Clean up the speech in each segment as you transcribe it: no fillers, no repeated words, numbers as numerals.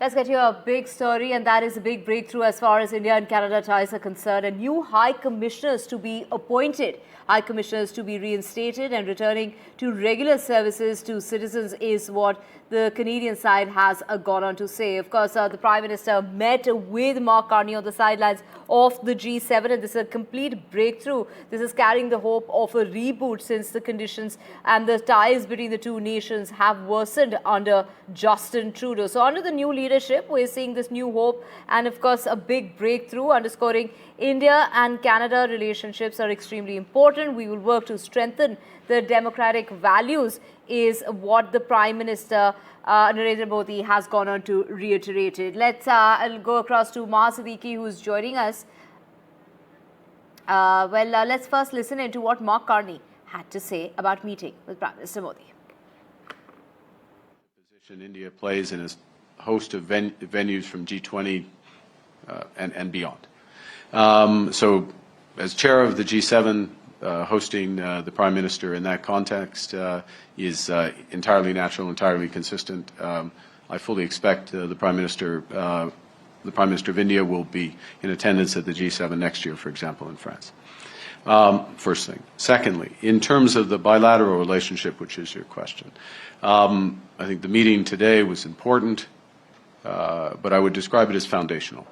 Let's get to a big story, and that is a big breakthrough as far as India and Canada ties are concerned. And new high commissioners to be appointed, high commissioners to be reinstated and returning to regular services to citizens is what the Canadian side has gone on to say. Of course, the Prime Minister met with Mark Carney on the sidelines of the G7, and this is a complete breakthrough. This is carrying the hope of a reboot since the conditions and the ties between the two nations have worsened under Justin Trudeau. So under the new leadership, we're seeing this new hope and, of course, a big breakthrough underscoring India and Canada relationships are extremely important. We will work to strengthen the democratic values is what the Prime Minister Narendra Modi has gone on to reiterate it. Let's I'll go across to Maha Siddiqui, who is joining us. Let's first listen into what Mark Carney had to say about meeting with Prime Minister Modi. The position India plays in a host of venues from G20 and beyond. So, as chair of the G7, hosting the Prime Minister in that context is entirely natural, entirely consistent. I fully expect the Prime Minister of India will be in attendance at the G7 next year, for example, in France. First thing. Secondly, in terms of the bilateral relationship, which is your question, I think the meeting today was important, but I would describe it as foundational,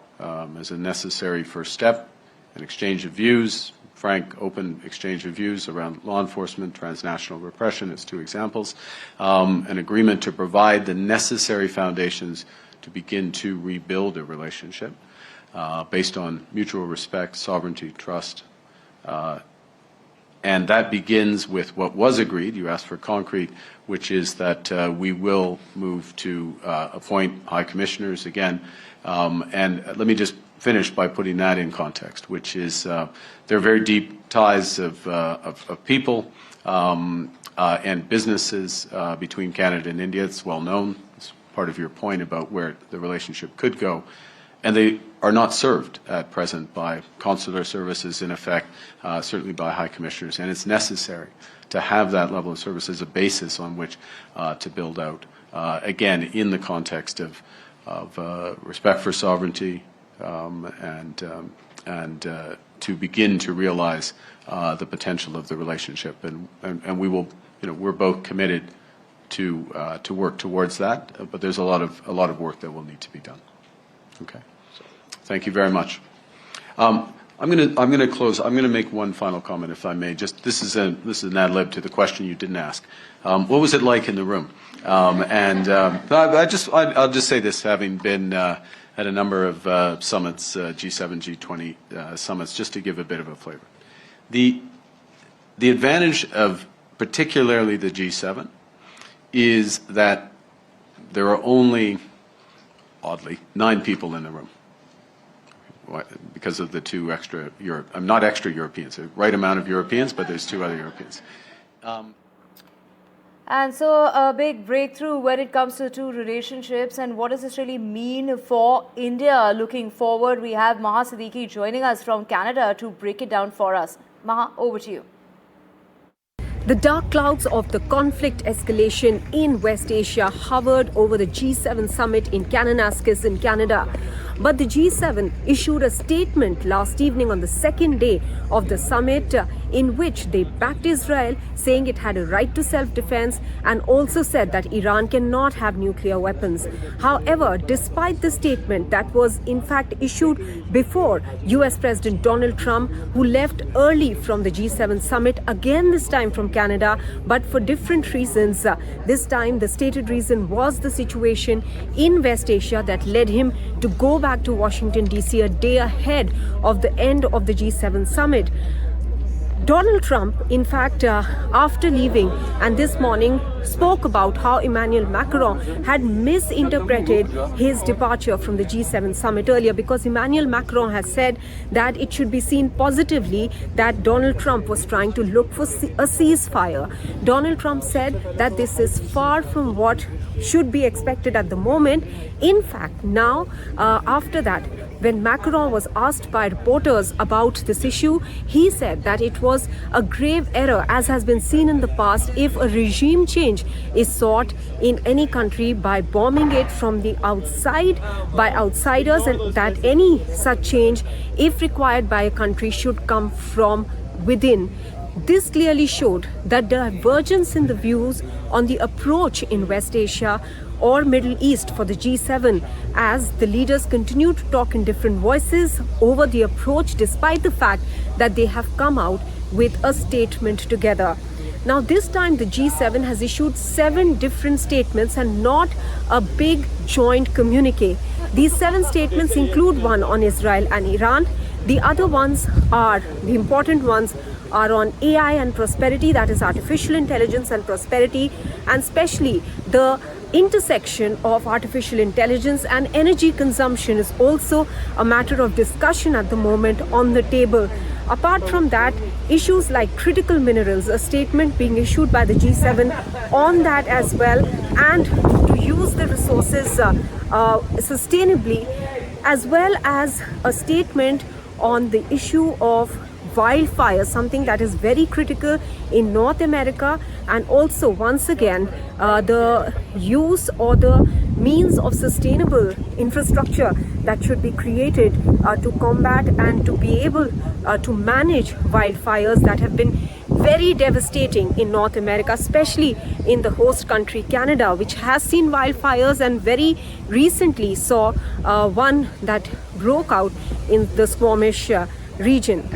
as a necessary first step, an exchange of views, frank, open exchange of views around law enforcement, transnational repression as two examples, an agreement to provide the necessary foundations to begin to rebuild a relationship based on mutual respect, sovereignty, trust. And that begins with what was agreed, you asked for concrete, which is that we will move to appoint high commissioners again. And let me just finish by putting that in context, which is there are very deep ties of people and businesses between Canada and India. It's well known. It's part of your point about where the relationship could go. And they are not served at present by consular services, in effect, certainly by high commissioners. And it's necessary to have that level of service as a basis on which to build out, again, in the context of respect for sovereignty, and to begin to realize the potential of the relationship, and we will, we're both committed to work towards that. But there's a lot of work that will need to be done. Okay, so thank you very much. I'm going to close. I'm going to make one final comment, if I may. Just this is an ad lib to the question you didn't ask. What was it like in the room? I'll just say this, having been at a number of summits, G7, G20 summits, just to give a bit of a flavor. The advantage of particularly the G7 is that there are only, oddly, 9 people in the room because of the 2 extra not extra Europeans, the right amount of Europeans, but there's 2 other Europeans. And so a big breakthrough when it comes to two relationships, and what does this really mean for India looking forward? We have Maha Siddiqui joining us from Canada to break it down for us. Maha, over to you. The dark clouds of the conflict escalation in West Asia hovered over the G7 summit in Kananaskis in Canada. But the G7 issued a statement last evening on the second day of the summit in which they backed Israel, saying it had a right to self-defense, and also said that Iran cannot have nuclear weapons. However, despite the statement that was in fact issued before US President Donald Trump, who left early from the G7 summit, again this time from Canada, but for different reasons. This time the stated reason was the situation in West Asia that led him to go back to Washington DC a day ahead of the end of the G7 summit. Donald Trump, in fact, after leaving and this morning spoke about how Emmanuel Macron had misinterpreted his departure from the G7 summit earlier, because Emmanuel Macron has said that it should be seen positively that Donald Trump was trying to look for a ceasefire. Donald Trump said that this is far from what should be expected at the moment. In fact, now, after that, When Macron was asked by reporters about this issue, he said that it was a grave error, as has been seen in the past, if a regime change is sought in any country by bombing it from the outside by outsiders, and that any such change, if required by a country, should come from within. This clearly showed that divergence in the views on the approach in West Asia or Middle East for the G7, as the leaders continue to talk in different voices over the approach, despite the fact that they have come out with a statement together. Now, this time the G7 has issued 7 different statements and not a big joint communique. These 7 statements include one on Israel and Iran. The other ones are, the important ones are on AI and prosperity, that is artificial intelligence and prosperity, and especially the intersection of artificial intelligence and energy consumption is also a matter of discussion at the moment on the table. Apart from that, issues like critical minerals, a statement being issued by the G7 on that as well, and to use the resources sustainably, as well as a statement on the issue of wildfire, something that is very critical in North America, and also once again the use or the means of sustainable infrastructure that should be created to combat and to be able to manage wildfires that have been very devastating in North America, especially in the host country Canada, which has seen wildfires and very recently saw one that broke out in the Squamish region.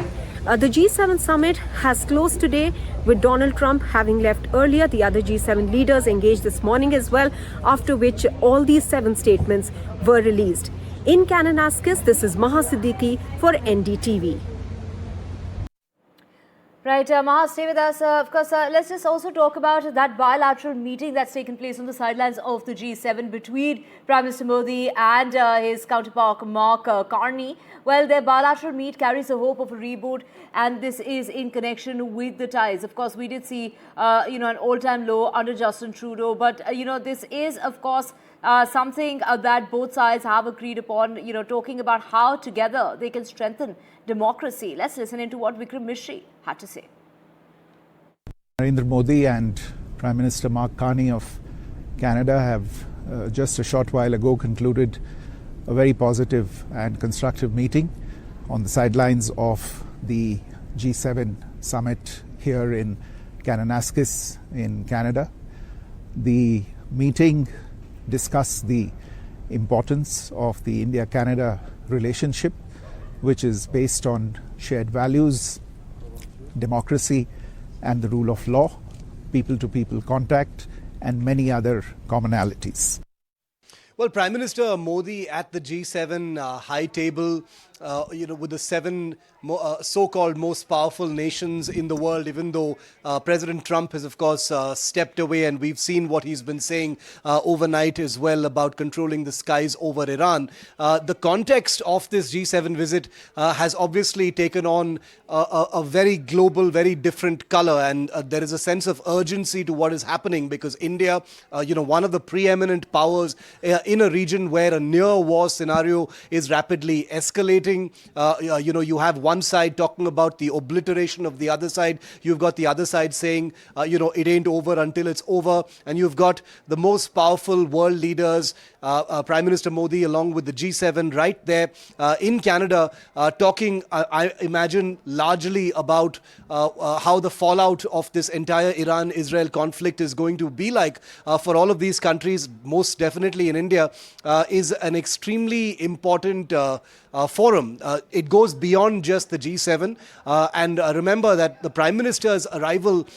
The G7 summit has closed today, with Donald Trump having left earlier. The other G7 leaders engaged this morning as well, after which all these 7 statements were released. In Kananaskis, this is Maha Siddiqui for NDTV. Right, Maha, stay with us. Of course, let's just also talk about that bilateral meeting that's taken place on the sidelines of the G7 between Prime Minister Modi and his counterpart Mark Carney. Well, their bilateral meet carries the hope of a reboot, and this is in connection with the ties. Of course, we did see, an all-time low under Justin Trudeau, but, this is, of course, something that both sides have agreed upon, talking about how together they can strengthen democracy. Let's listen into what Vikram Mishri had to say. Narendra Modi and Prime Minister Mark Carney of Canada have just a short while ago concluded a very positive and constructive meeting on the sidelines of the G7 summit here in Kananaskis in Canada. The meeting discussed the importance of the India-Canada relationship, which is based on shared values, democracy and the rule of law, people-to-people contact, and many other commonalities. Well, Prime Minister Modi at the G7 high table, with the 7 so-called most powerful nations in the world, even though President Trump has, of course, stepped away, and we've seen what he's been saying overnight as well about controlling the skies over Iran. The context of this G7 visit has obviously taken on a very global, very different color, and there is a sense of urgency to what is happening, because India, one of the preeminent powers in a region where a near war scenario is rapidly escalating. You have one side talking about the obliteration of the other side. You've got the other side saying, it ain't over until it's over. And you've got the most powerful world leaders, Prime Minister Modi, along with the G7 right there in Canada, talking, I imagine, largely about how the fallout of this entire Iran-Israel conflict is going to be like for all of these countries, most definitely in India, is an extremely important forum. It goes beyond just the G7. And remember that the Prime Minister's arrival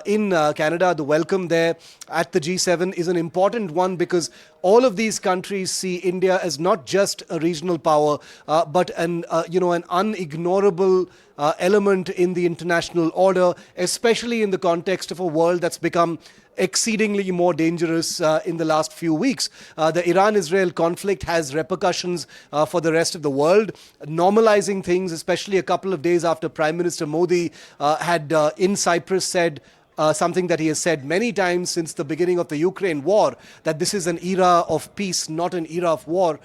in Canada, the welcome there at the G7 is an important one, because all of these countries see India as not just a regional power, but an unignorable element in the international order, especially in the context of a world that's become exceedingly more dangerous in the last few weeks. The Iran-Israel conflict has repercussions for the rest of the world, normalizing things, especially a couple of days after Prime Minister Modi had in Cyprus said, something that he has said many times since the beginning of the Ukraine war, that this is an era of peace, not an era of war,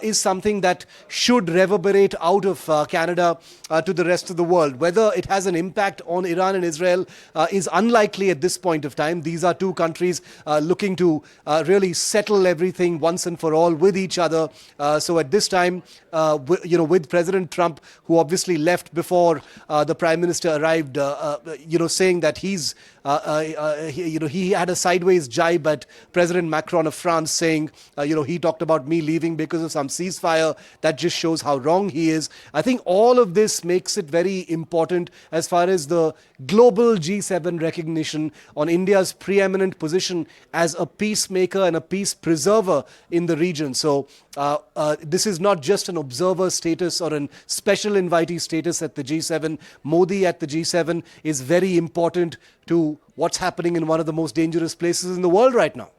is something that should reverberate out of Canada to the rest of the world. Whether it has an impact on Iran and Israel is unlikely at this point of time. These are two countries looking to really settle everything once and for all with each other. So at this time, with President Trump, who obviously left before the Prime Minister arrived, saying that he had a sideways jibe at President Macron of France, saying, he talked about me leaving because of some ceasefire. That just shows how wrong he is. I think all of this makes it very important as far as the global G7 recognition on India's preeminent position as a peacemaker and a peace preserver in the region. So this is not just an observer status or a special invitee status at the G7. Modi at the G7 is very important to what's happening in one of the most dangerous places in the world right now.